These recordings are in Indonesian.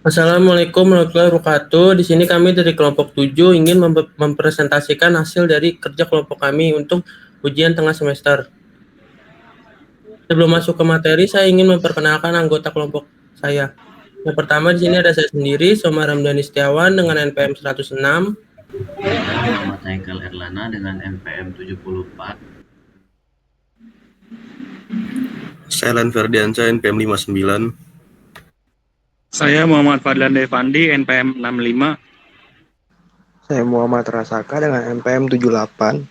Assalamualaikum warahmatullahi wabarakatuh. Di sini kami dari kelompok 7 ingin mempresentasikan hasil dari kerja kelompok kami untuk ujian tengah semester. Sebelum masuk ke materi, saya ingin memperkenalkan anggota kelompok saya. Yang pertama di sini ada saya sendiri, Soma Ramdhani Setiawan dengan NPM 106. Saya Muhammad Haikal Erlana dengan NPM 74. Saya Lan Ferdiansyah, NPM 59. Saya Muhammad Fadlan Devandi, NPM 65. Saya Muhammad Rasaka dengan NPM 78.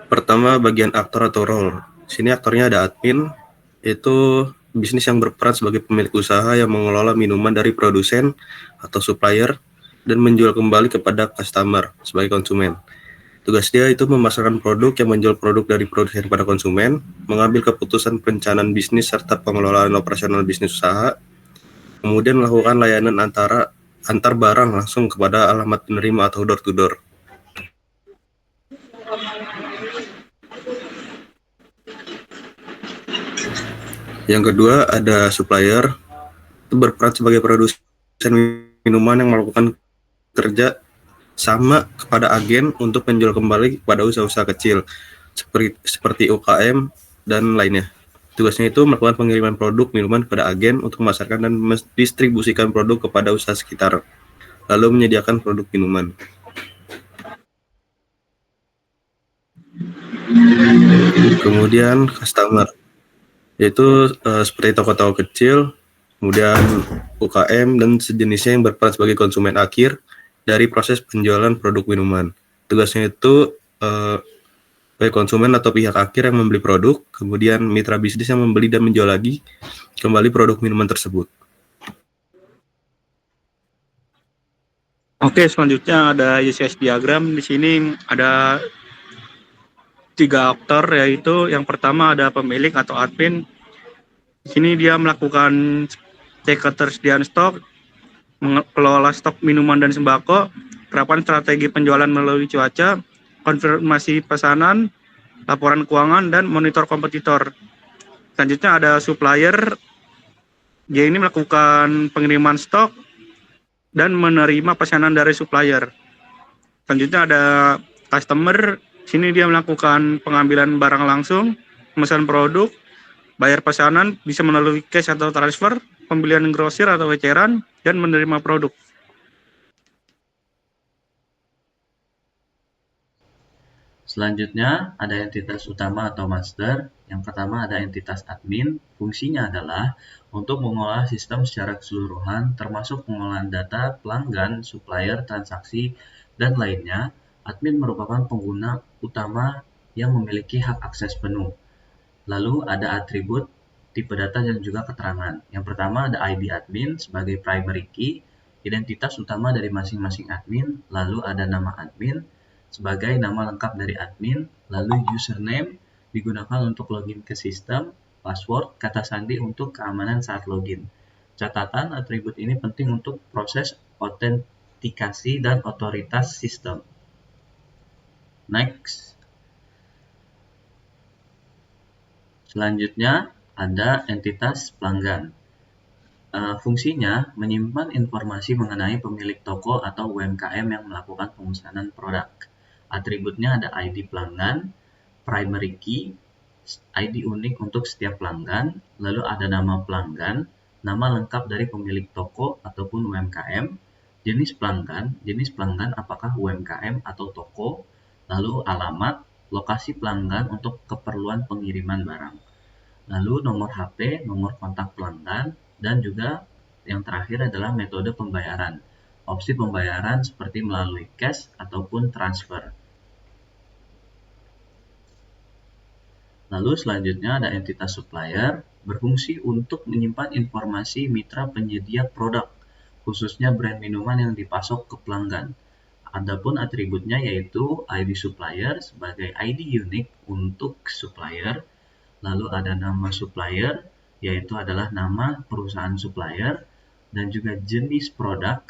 Pertama, bagian aktor atau role. Sini aktornya ada admin, itu bisnis yang berperan sebagai pemilik usaha yang mengelola minuman dari produsen atau supplier dan menjual kembali kepada customer sebagai konsumen. Tugas dia itu memasarkan produk yang menjual produk dari produsen pada konsumen, mengambil keputusan perencanaan bisnis serta pengelolaan operasional bisnis usaha, kemudian melakukan layanan antar barang langsung kepada alamat penerima atau door to door. Yang kedua ada supplier, itu berperan sebagai produsen minuman yang melakukan kerja sama kepada agen untuk menjual kembali kepada usaha-usaha kecil seperti UKM dan lainnya. Tugasnya itu melakukan pengiriman produk minuman kepada agen untuk memasarkan dan mendistribusikan produk kepada usaha sekitar, lalu menyediakan produk minuman. Kemudian customer, yaitu seperti toko-toko kecil, kemudian UKM dan sejenisnya yang berperan sebagai konsumen akhir dari proses penjualan produk minuman. Tugasnya itu sebagai konsumen atau pihak akhir yang membeli produk, kemudian mitra bisnis yang membeli dan menjual lagi kembali produk minuman tersebut. Oke, selanjutnya ada UCS diagram. Di sini ada 3 aktor, yaitu yang pertama ada pemilik atau admin. Di sini dia melakukan cek ketersediaan stok, mengelola stok minuman dan sembako, penerapan strategi penjualan melalui cuaca, konfirmasi pesanan, laporan keuangan, dan monitor kompetitor. Selanjutnya ada supplier. Dia ini melakukan pengiriman stok dan menerima pesanan dari supplier. Selanjutnya ada customer. Sini dia melakukan pengambilan barang langsung, pemesan produk, bayar pesanan bisa melalui cash atau transfer, pembelian grosir atau eceran, dan menerima produk. Selanjutnya ada entitas utama atau master. Yang pertama ada entitas admin. Fungsinya adalah untuk mengolah sistem secara keseluruhan termasuk pengolahan data pelanggan, supplier, transaksi, dan lainnya. Admin merupakan pengguna utama yang memiliki hak akses penuh. Lalu ada atribut, tipe data, dan juga keterangan. Yang pertama ada ID admin sebagai primary key, identitas utama dari masing-masing admin. Lalu ada nama admin sebagai nama lengkap dari admin. Lalu username digunakan untuk login ke sistem, password, kata sandi untuk keamanan saat login. Catatan, atribut ini penting untuk proses autentikasi dan otoritas sistem. Next. Selanjutnya ada entitas pelanggan. Fungsinya menyimpan informasi mengenai pemilik toko atau UMKM yang melakukan pemesanan produk. Atributnya ada ID pelanggan, primary key, ID unik untuk setiap pelanggan, lalu ada nama pelanggan, nama lengkap dari pemilik toko ataupun UMKM, jenis pelanggan apakah UMKM atau toko, lalu alamat, lokasi pelanggan untuk keperluan pengiriman barang. Lalu nomor HP, nomor kontak pelanggan, dan juga yang terakhir adalah metode pembayaran. Opsi pembayaran seperti melalui cash ataupun transfer. Lalu selanjutnya ada entitas supplier, berfungsi untuk menyimpan informasi mitra penyedia produk, khususnya brand minuman yang dipasok ke pelanggan. Adapun atributnya yaitu ID supplier sebagai ID unik untuk supplier, lalu ada nama supplier, yaitu adalah nama perusahaan supplier, dan juga jenis produk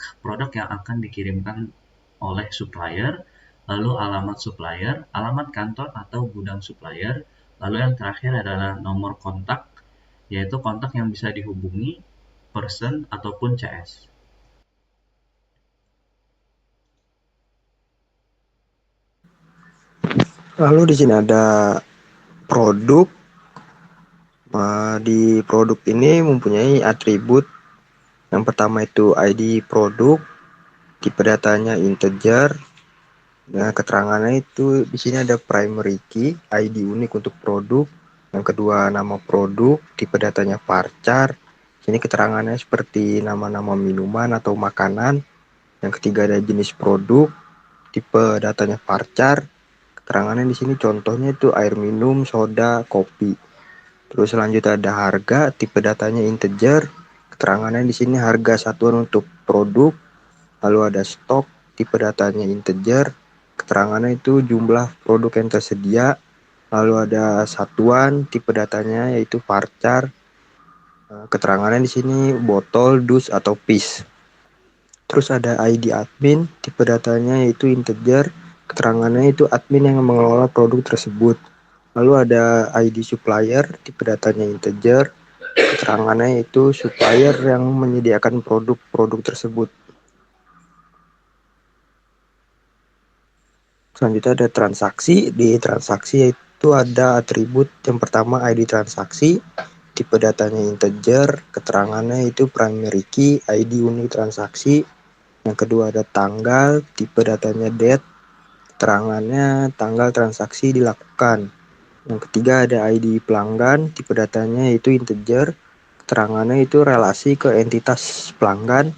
yang akan dikirimkan oleh supplier, lalu alamat supplier, alamat kantor atau gudang supplier, Lalu yang terakhir adalah nomor kontak, yaitu kontak yang bisa dihubungi person ataupun CS. Lalu di sini ada produk. Di produk ini mempunyai atribut. Yang pertama itu ID produk, tipe datanya integer. Nah, keterangannya itu di sini ada primary key, ID unik untuk produk. Yang kedua nama produk, tipe datanya varchar. Sini keterangannya seperti nama-nama minuman atau makanan. Yang ketiga ada jenis produk, tipe datanya varchar. Keterangannya di sini contohnya itu air minum, soda, kopi. Terus selanjutnya ada harga, tipe datanya integer. Keterangannya di sini harga satuan untuk produk. Lalu ada stok, tipe datanya integer. Keterangannya itu jumlah produk yang tersedia. Lalu ada satuan, tipe datanya yaitu varchar. Keterangannya di sini botol, dus atau piece. Terus ada ID admin, tipe datanya yaitu integer. Keterangannya itu admin yang mengelola produk tersebut. Lalu ada ID supplier, tipe datanya integer. Keterangannya itu supplier yang menyediakan produk-produk tersebut. Selanjutnya ada transaksi. Di transaksi itu ada atribut yang pertama ID transaksi, tipe datanya integer, keterangannya itu primary key, ID unik transaksi. Yang kedua ada tanggal, tipe datanya date, keterangannya tanggal transaksi dilakukan. Yang ketiga ada ID pelanggan, tipe datanya itu integer, keterangannya itu relasi ke entitas pelanggan.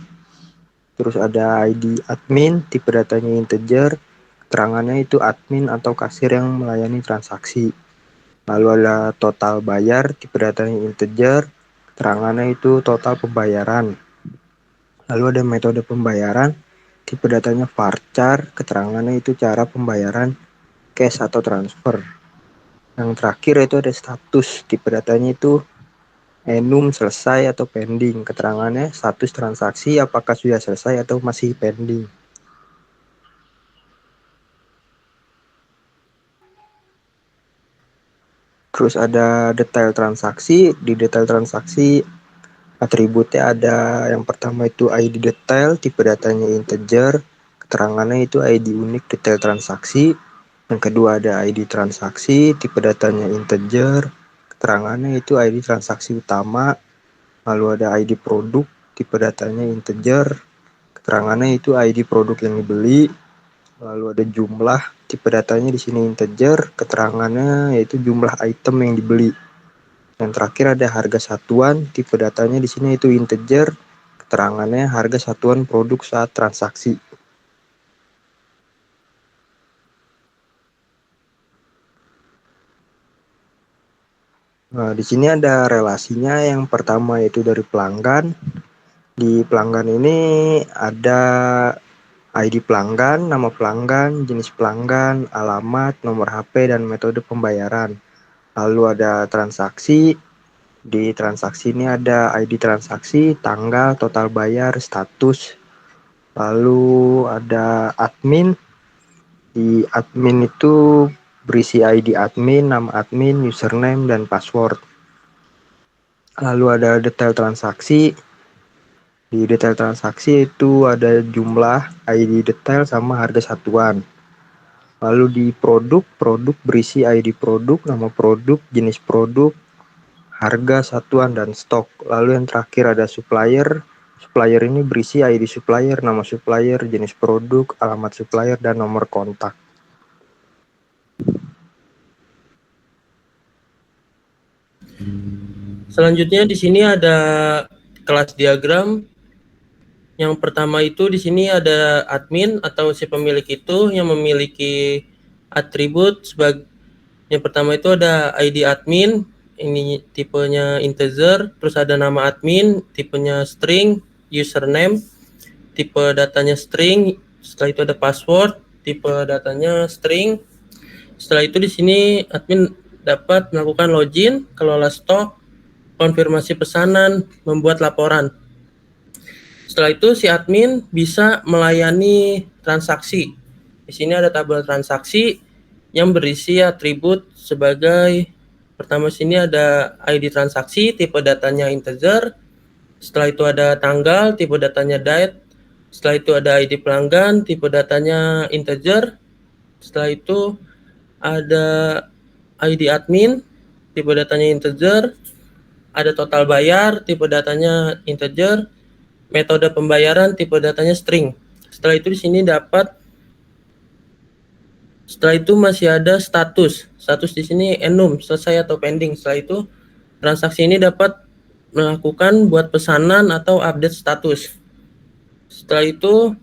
Terus ada ID admin, tipe datanya integer, keterangannya itu admin atau kasir yang melayani transaksi. Lalu ada total bayar, tipe datanya integer, keterangannya itu total pembayaran. Lalu ada metode pembayaran, tipe datanya varchar, keterangannya itu cara pembayaran cash atau transfer. Yang terakhir itu ada status, tipe datanya itu enum, selesai atau pending. Keterangannya status transaksi apakah sudah selesai atau masih pending. Terus ada detail transaksi. Di detail transaksi atributnya ada yang pertama itu ID detail, tipe datanya integer, keterangannya itu ID unik detail transaksi. Yang kedua ada ID transaksi, tipe datanya integer, keterangannya itu ID transaksi utama. Lalu ada ID produk, tipe datanya integer, keterangannya itu ID produk yang dibeli. Lalu ada jumlah, tipe datanya di sini integer, keterangannya yaitu jumlah item yang dibeli. Yang terakhir ada harga satuan, tipe datanya di sini itu integer, keterangannya harga satuan produk saat transaksi. Nah, di sini ada relasinya. Yang pertama yaitu dari pelanggan. Di pelanggan ini ada ID pelanggan, nama pelanggan, jenis pelanggan, alamat, nomor HP, dan metode pembayaran. Lalu ada transaksi. Di transaksi ini ada ID transaksi, tanggal, total bayar, status. Lalu ada admin. Di admin itu berisi ID admin, nama admin, username, dan password. Lalu ada detail transaksi. Di detail transaksi itu ada jumlah, ID detail, sama harga satuan. Lalu di produk berisi ID produk, nama produk, jenis produk, harga satuan, dan stok. Lalu yang terakhir ada supplier. Supplier ini berisi ID supplier, nama supplier, jenis produk, alamat supplier, dan nomor kontak. Selanjutnya di sini ada kelas diagram. Yang pertama itu di sini ada admin atau si pemilik itu yang memiliki atribut sebagai yang pertama itu ada ID admin, ini tipenya integer, terus ada nama admin, tipenya string, username, tipe datanya string, setelah itu ada password, tipe datanya string. Setelah itu di sini admin dapat melakukan login, kelola stok, konfirmasi pesanan, membuat laporan. Setelah itu si admin bisa melayani transaksi. Di sini ada tabel transaksi yang berisi atribut sebagai Pertama sini ada ID transaksi, tipe datanya integer. Setelah itu ada tanggal, tipe datanya date. Setelah itu ada ID pelanggan, tipe datanya integer. Setelah itu ada ID admin, tipe datanya integer. Ada total bayar, tipe datanya integer. Metode pembayaran, tipe datanya string. Setelah itu di sini setelah itu masih ada status. Status di sini enum, selesai atau pending. Setelah itu transaksi ini dapat melakukan buat pesanan atau update status. Setelah itu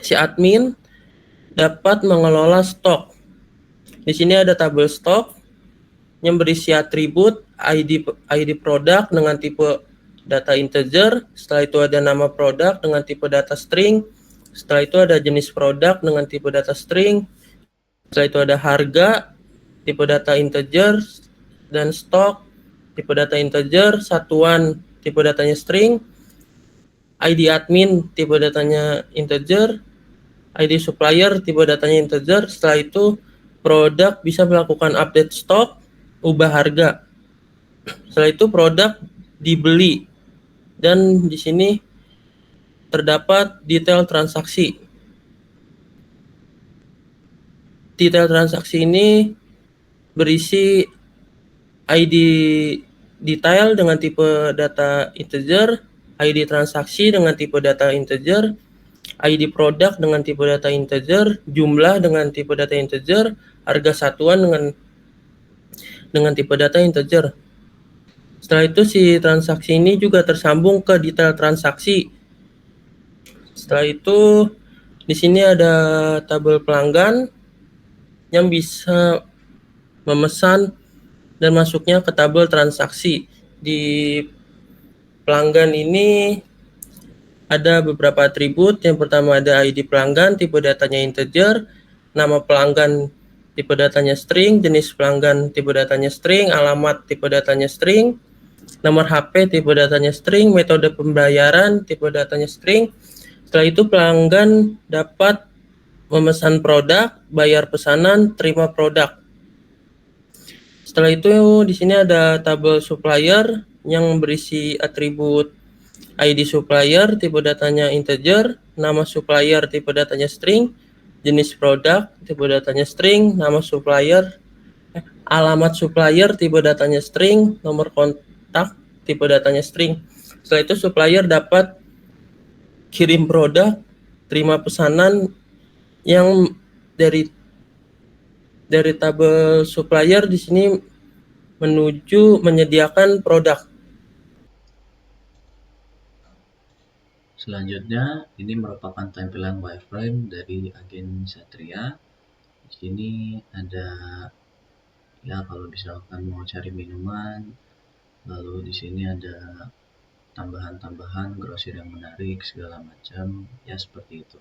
si admin dapat mengelola stok. Di sini ada tabel stok yang berisi atribut ID produk dengan tipe data integer. Setelah itu ada nama produk dengan tipe data string. Setelah itu ada jenis produk dengan tipe data string. Setelah itu ada harga, tipe data integer, dan stok, tipe data integer, satuan, tipe datanya string, ID admin, tipe datanya integer, ID supplier, tipe datanya integer. Setelah itu produk bisa melakukan update stok, ubah harga. Setelah itu produk dibeli, dan di sini terdapat detail transaksi. Detail transaksi ini berisi ID detail dengan tipe data integer, ID transaksi dengan tipe data integer, ID produk dengan tipe data integer, jumlah dengan tipe data integer, harga satuan dengan tipe data integer. Setelah itu si transaksi ini juga tersambung ke detail transaksi. Setelah itu di sini ada tabel pelanggan yang bisa memesan dan masuknya ke tabel transaksi. Di pelanggan ini ada beberapa atribut. Yang pertama ada ID pelanggan, tipe datanya integer, nama pelanggan tipe datanya string, jenis pelanggan tipe datanya string, alamat tipe datanya string, nomor HP tipe datanya string, metode pembayaran tipe datanya string. Setelah itu pelanggan dapat memesan produk, bayar pesanan, terima produk. Setelah itu di sini ada tabel supplier yang berisi atribut ID supplier, tipe datanya integer, nama supplier, tipe datanya string, jenis produk, tipe datanya string, nama supplier, alamat supplier, tipe datanya string, nomor kontak, tipe datanya string. Setelah itu supplier dapat kirim produk, terima pesanan yang dari tabel supplier di sini menuju menyediakan produk. Selanjutnya, ini merupakan tampilan wireframe dari agen Satria. Di sini ada, ya kalau misalkan mau cari minuman, lalu di sini ada tambahan-tambahan grosir yang menarik segala macam, ya seperti itu.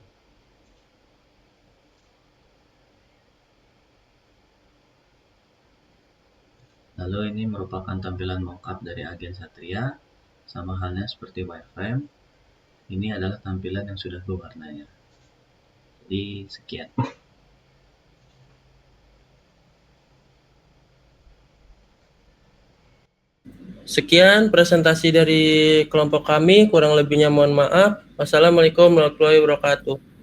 Lalu ini merupakan tampilan mockup dari agen Satria, sama halnya seperti wireframe. Ini adalah tampilan yang sudah berwarnanya. Jadi sekian. Sekian presentasi dari kelompok kami, kurang lebihnya mohon maaf. Wassalamualaikum warahmatullahi wabarakatuh.